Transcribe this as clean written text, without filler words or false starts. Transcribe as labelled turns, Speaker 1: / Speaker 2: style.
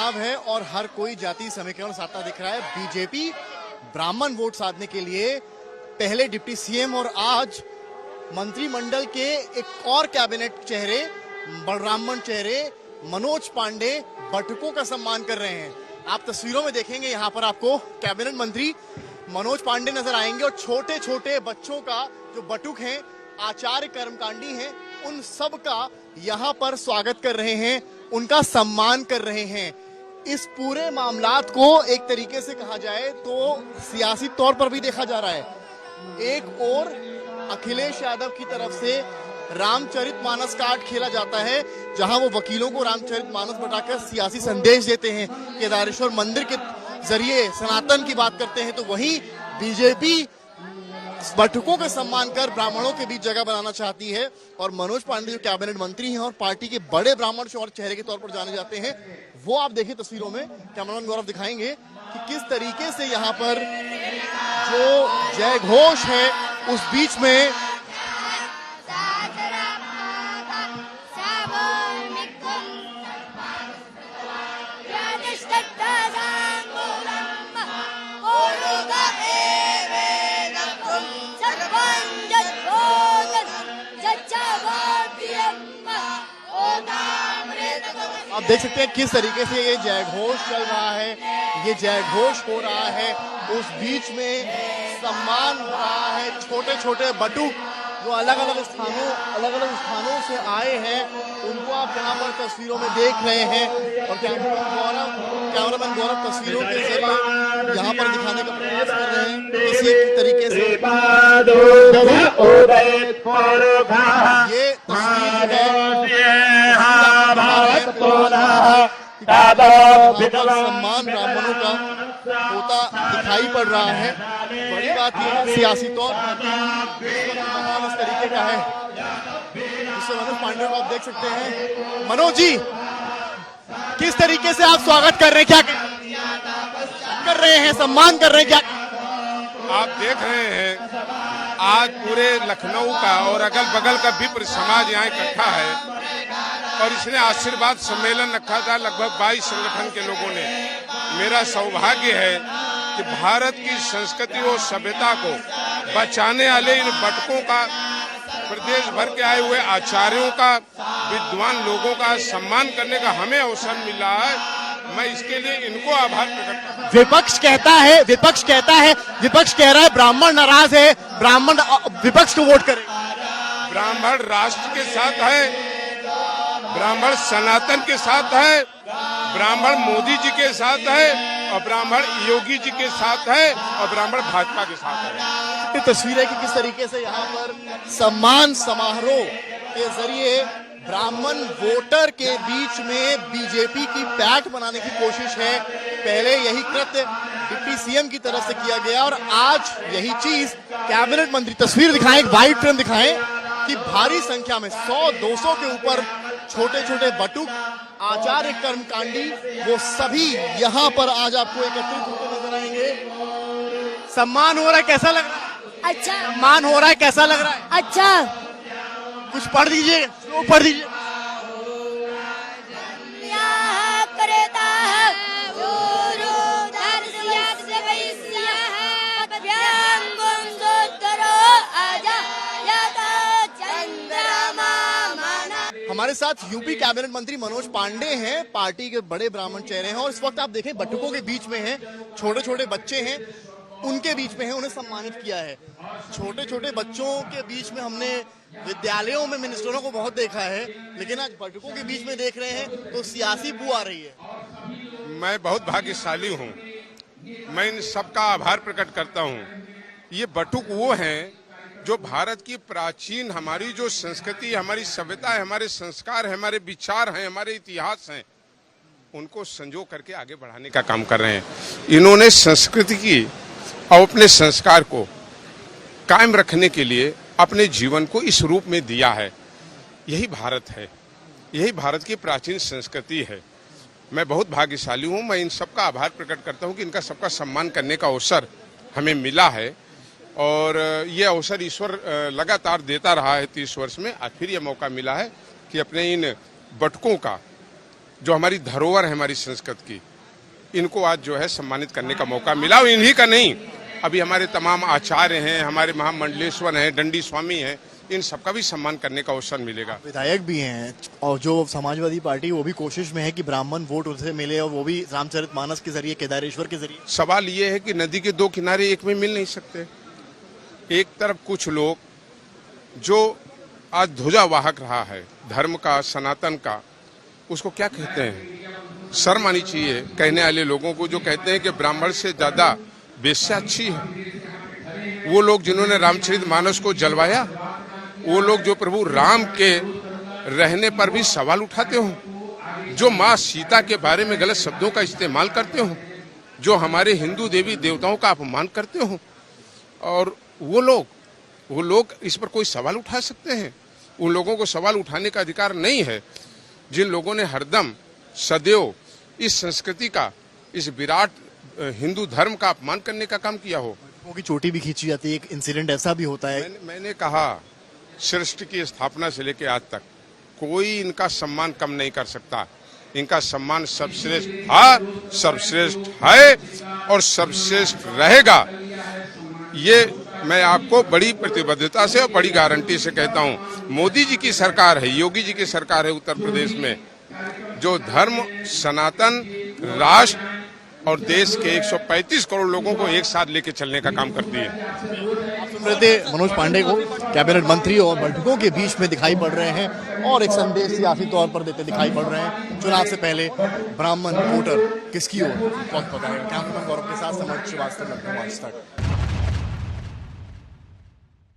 Speaker 1: चुनाव है और हर कोई जाति समीकरण साधता दिख रहा है। बीजेपी ब्राह्मण वोट साधने के लिए पहले डिप्टी सीएम और आज मंत्रिमंडल के एक और कैबिनेट चेहरे, ब्राह्मण चेहरे मनोज पांडे बटुकों का सम्मान कर रहे हैं। आप तस्वीरों में देखेंगे, यहाँ पर आपको कैबिनेट मंत्री मनोज पांडे नजर आएंगे और छोटे छोटे बच्चों का जो बटुक हैं, आचार्य कर्मकांडी हैं, उन सब का यहाँ पर स्वागत कर रहे हैं, उनका सम्मान कर रहे हैं। इस पूरे मामलात को एक तरीके से कहा जाए तो सियासी तौर पर भी देखा जा रहा है। एक और अखिलेश यादव की तरफ से रामचरितमानस कार्ड खेला जाता है, जहां वो वकीलों को रामचरितमानस बताकर सियासी संदेश देते हैं, केदारेश्वर मंदिर के जरिए सनातन की बात करते हैं। तो वहीं बीजेपी बटुकों का सम्मान कर ब्राह्मणों के बीच जगह बनाना चाहती है। और मनोज पांडे जो कैबिनेट मंत्री हैं और पार्टी के बड़े ब्राह्मण और चेहरे के तौर पर जाने जाते हैं, वो आप देखिए तस्वीरों में, कैमरामैन गौरव दिखाएंगे कि किस तरीके से यहाँ पर जो जय घोष है उस बीच में आप देख सकते हैं किस तरीके से ये जय घोष चल रहा है, ये जय घोष हो रहा है। उस बीच में सम्मान हो रहा है। छोटे छोटे बटुक जो अलग अलग स्थानों से आए हैं, उनको आप यहाँ पर तस्वीरों में देख रहे हैं। और कैमरामैन गौरव तस्वीरों के जरिए यहाँ पर दिखाने का प्रयास कर रहे हैं इसी तरीके से। ये तस्वीर सम्मान ब्राह्मणों का होता दिखाई पड़ रहा है। बड़ी बात यह है सियासी तौर पर इस तरीके का है, जिससे मनोज पांडे को आप देख सकते हैं। मनोज जी, किस तरीके से आप स्वागत कर रहे हैं, क्या कर रहे हैं, सम्मान कर रहे हैं, क्या
Speaker 2: आप देख रहे हैं? आज पूरे लखनऊ का और अगल बगल का विप्र समाज यहाँ इकट्ठा है और इसने आशीर्वाद सम्मेलन रखा था। लगभग 22 संगठन के लोगों ने। मेरा सौभाग्य है कि भारत की संस्कृति और सभ्यता को बचाने वाले इन बटकों का, प्रदेश भर के आए हुए आचार्यों का, विद्वान लोगों का सम्मान करने का हमें अवसर मिला है। मैं इसके लिए इनको आभार प्रकट करता हूं।
Speaker 1: विपक्ष कह रहा है ब्राह्मण नाराज है, ब्राह्मण विपक्ष को वोट करे।
Speaker 2: ब्राह्मण राष्ट्र के साथ है, ब्राह्मण सनातन के साथ है, ब्राह्मण मोदी जी के साथ है, और ब्राह्मण योगी जी के साथ है, और ब्राह्मण भाजपा के साथ है।
Speaker 1: ये तस्वीर है कि किस तरीके से यहाँ पर सम्मान समारोह के जरिए ब्राह्मण वोटर के बीच में बीजेपी की पैठ बनाने की कोशिश है। पहले यही कृत्य डिप्टी सीएम की तरफ से किया गया और आज यही चीज कैबिनेट मंत्री, तस्वीर दिखाएं, एक वाइड ट्रेन दिखाएं कि भारी संख्या में 100-200 के ऊपर छोटे छोटे बटुक, आचार्य कर्मकांडी, वो सभी यहाँ पर आज आपको एकत्रित होकर नजर आएंगे। सम्मान हो रहा है, कैसा लग रहा है?
Speaker 3: अच्छा।
Speaker 1: सम्मान हो रहा है, कैसा लग रहा है?
Speaker 3: अच्छा।
Speaker 1: कुछ पढ़ दीजिए, पढ़ दीजिए। हमारे साथ यूपी कैबिनेट मंत्री मनोज पांडे हैं, पार्टी के बड़े ब्राह्मण चेहरे हैं और इस वक्त आप देखें बटुकों के बीच में हैं, छोटे छोटे बच्चे हैं, उनके बीच में है, उन्हें सम्मानित किया है। छोटे छोटे बच्चों के बीच में हमने विद्यालयों में मिनिस्टरों को बहुत देखा है, लेकिन आज बटुकों के बीच में देख रहे हैं तो सियासी बू आ रही है।
Speaker 2: मैं बहुत भाग्यशाली हूँ, मैं इन सबका आभार प्रकट करता हूँ। ये बटुक वो हैं जो भारत की प्राचीन, हमारी जो संस्कृति, हमारी सभ्यता है, हमारे संस्कार है, हमारे विचार हैं, हमारे इतिहास हैं, उनको संजो करके आगे बढ़ाने का काम कर रहे हैं। इन्होंने संस्कृति की और अपने संस्कार को कायम रखने के लिए अपने जीवन को इस रूप में दिया है। यही भारत है, यही भारत की प्राचीन संस्कृति है। मैं बहुत भाग्यशाली हूँ। मैं इन सबका आभार प्रकट करता हूँ कि इनका सबका सम्मान करने का अवसर हमें मिला है और ये अवसर ईश्वर लगातार देता रहा है 30 वर्ष में। आज फिर ये मौका मिला है कि अपने इन बटकों का जो हमारी धरोहर है हमारी संस्कृति की, इनको आज जो है सम्मानित करने का मौका मिला। और इन्हीं का नहीं, अभी हमारे तमाम आचार्य हैं, हमारे महामंडलेश्वर हैं, दंडी स्वामी हैं, इन सबका भी सम्मान करने का अवसर मिलेगा।
Speaker 1: विधायक भी हैं और जो समाजवादी पार्टी वो भी कोशिश में है कि ब्राह्मण वोट उसे मिले, और वो भी रामचरितमानस के जरिए, केदारेश्वर के जरिए।
Speaker 2: सवाल ये है कि नदी के दो किनारे एक में मिल नहीं सकते। एक तरफ कुछ लोग जो आज ध्वजावाहक रहा है धर्म का, सनातन का, उसको क्या कहते हैं? शर्म आनी चाहिए कहने वाले लोगों को जो कहते हैं कि ब्राह्मण से ज्यादा वेश्या अच्छी है। वो लोग जिन्होंने रामचरितमानस को जलवाया, वो लोग जो प्रभु राम के रहने पर भी सवाल उठाते हो, जो माँ सीता के बारे में गलत शब्दों का इस्तेमाल करते हो, जो हमारे हिंदू देवी देवताओं का अपमान करते हो, और वो लोग इस पर कोई सवाल उठा सकते हैं? उन लोगों को सवाल उठाने का अधिकार नहीं है जिन लोगों ने हरदम सदैव इस संस्कृति का, इस विराट हिंदू धर्म का अपमान करने का काम किया हो।
Speaker 1: की चोटी भी खींची जाती है, एक इंसिडेंट ऐसा भी होता है।
Speaker 2: मैंने कहा सृष्टि की स्थापना से लेकर आज तक कोई इनका सम्मान कम नहीं कर सकता। इनका सम्मान सर्वश्रेष्ठ था, सर्वश्रेष्ठ है और सर्वश्रेष्ठ रहेगा। ये मैं आपको बड़ी प्रतिबद्धता से और बड़ी गारंटी से कहता हूँ। मोदी जी की सरकार है, योगी जी की सरकार है उत्तर प्रदेश में, जो धर्म, सनातन, राष्ट्र और देश के 135 करोड़ लोगों को एक साथ लेके चलने का काम करती है।
Speaker 1: आप सुन रहे थे मनोज पांडे को, कैबिनेट मंत्री और बैठकों के बीच में दिखाई पड़ रहे हैं और एक संदेश सियासी तौर पर देते दिखाई पड़ रहे हैं। चुनाव से पहले ब्राह्मण वोटर किसकी ओर, बहुत पता है। कैमरामैन गौरव के साथ समर्थ श्रीवास्तव, आज तक।